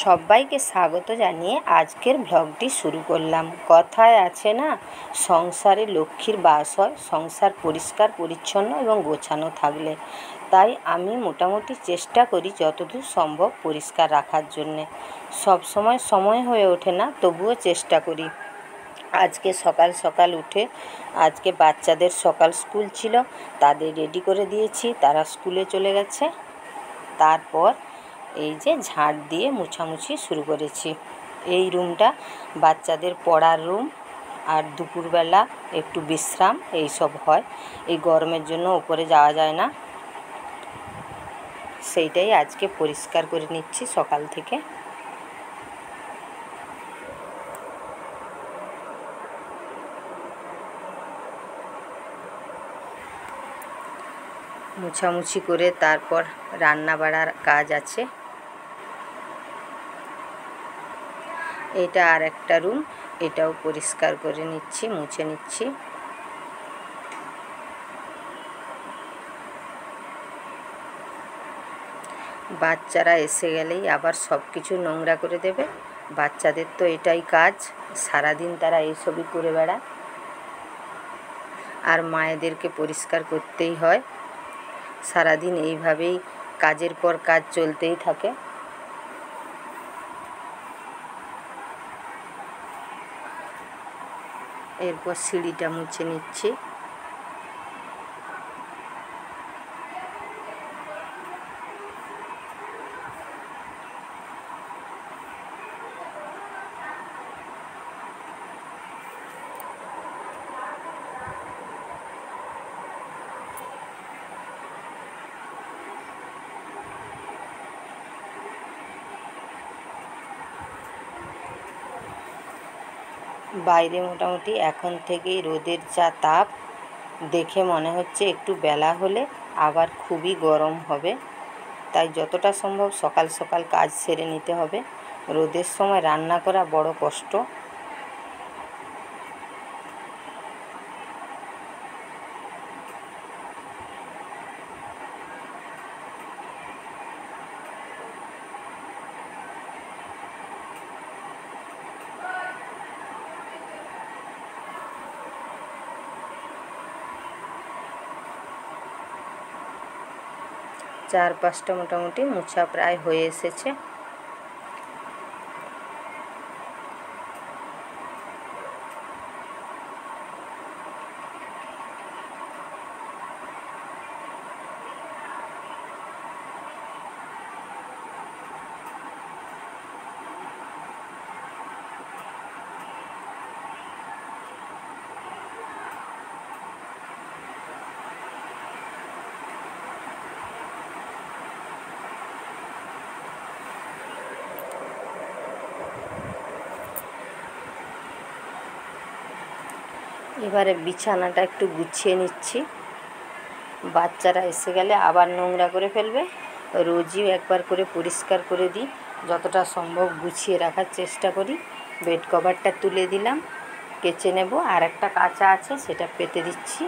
সবাইকে স্বাগত জানিয়ে আজকের ব্লগটি শুরু করলাম। কথায় আছে না, সংসারে লক্ষ্মীর বাস হয় সংসার পরিষ্কার পরিচ্ছন্ন এবং গোছানো থাকলে। তাই আমি মোটামুটি চেষ্টা করি যতদূর সম্ভব পরিষ্কার রাখার জন্যে। সব সময় হয়ে ওঠে না, তবুও চেষ্টা করি। আজকে সকাল সকাল উঠে আজকে বাচ্চাদের সকাল স্কুল ছিল, তাদের রেডি করে দিয়েছি, তারা স্কুলে চলে গেছে। তারপর এই যে ঝাঁট দিয়ে মুছামুছি শুরু করেছি। এই রুমটা বাচ্চাদের পড়ার রুম, আর দুপুরবেলা একটু বিশ্রাম এইসব হয়। এই গরমের জন্য উপরে যাওয়া যায় না, সেইটাই আজকে পরিষ্কার করে নিচ্ছি সকাল থেকে। মুছামুছি করে তারপর রান্না বাড়ার কাজ আছে। এটা আর একটা রুম, এটাও পরিষ্কার করে নিচ্ছি, মুছে নিচ্ছি। বাচ্চারা এসে গেলেই আবার সব কিছু নোংরা করে দেবে। বাচ্চাদের তো এটাই কাজ, সারাদিন তারা এইসবই করে বেড়ায়। আর মায়েদেরকে পরিষ্কার করতেই হয়। সারাদিন এইভাবেই কাজের পর কাজ চলতেই থাকে। এরপর সিঁড়িটা মুছে নিচ্ছি। বাইরে মোটামুটি এখন থেকেই রোদের যা তাপ, দেখে মনে হচ্ছে একটু বেলা হলে আবার খুবই গরম হবে। তাই যতটা সম্ভব সকাল সকাল কাজ সেরে নিতে হবে। রোদের সময় রান্না করা বড় কষ্ট। 4-5টা মোটামুটি মোছা প্রায় হয়ে এসেছে। এবারে বিছানাটা একটু গুছিয়ে নিচ্ছি। বাচ্চারা এসে গেলে আবার নোংরা করে ফেলবে। রোজই একবার করে পরিষ্কার করে দিই, যতটা সম্ভব গুছিয়ে রাখার চেষ্টা করি। বেড কভারটা তুলে দিলাম, কেচে নেব। আর একটা কাঁচা আছে, সেটা পেতে দিচ্ছি।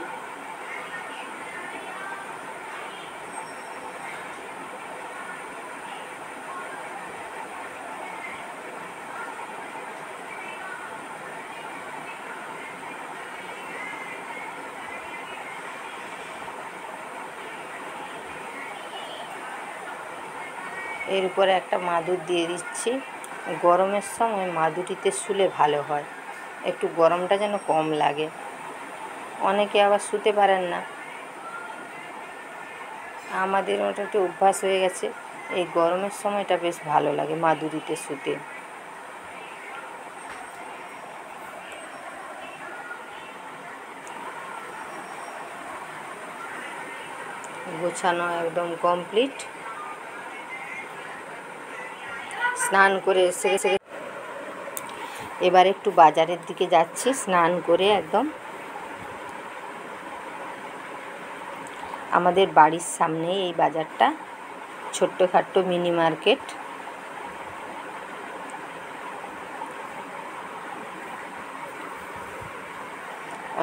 এর উপরে একটা মাদুর দিয়ে দিচ্ছি। গরমের সময় মাদুরিতে শুলে ভালো হয়, একটু গরমটা যেন কম লাগে। অনেকে আবার শুতে পারেন না, আমাদের ওটা একটু অভ্যাস হয়ে গেছে। এই গরমের সময়টা বেশ ভালো লাগে মাদুরিতে শুতে। গোছানো একদম কমপ্লিট। স্নান করে এসে এবার একটু বাজারের দিকে যাচ্ছি, স্নান করে একদম। আমাদের বাড়ির সামনে এই বাজারটা, ছোট্টখাট্টো মিনি মার্কেট।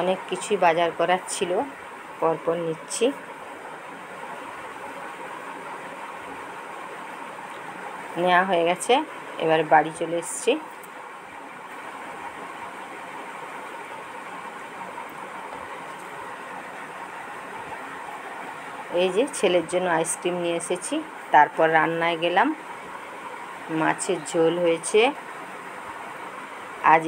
অনেক কিছুই বাজার করার ছিল, পরপর নিচ্ছি। নেওয়া হয়ে গেছে। এবারে বাড়ি চলে এসেছি। এই যে ছেলের জন্য আইসক্রিম নিয়ে এসেছি। তারপর রান্নায় গেলাম। মাছের ঝোল হয়েছে আজ।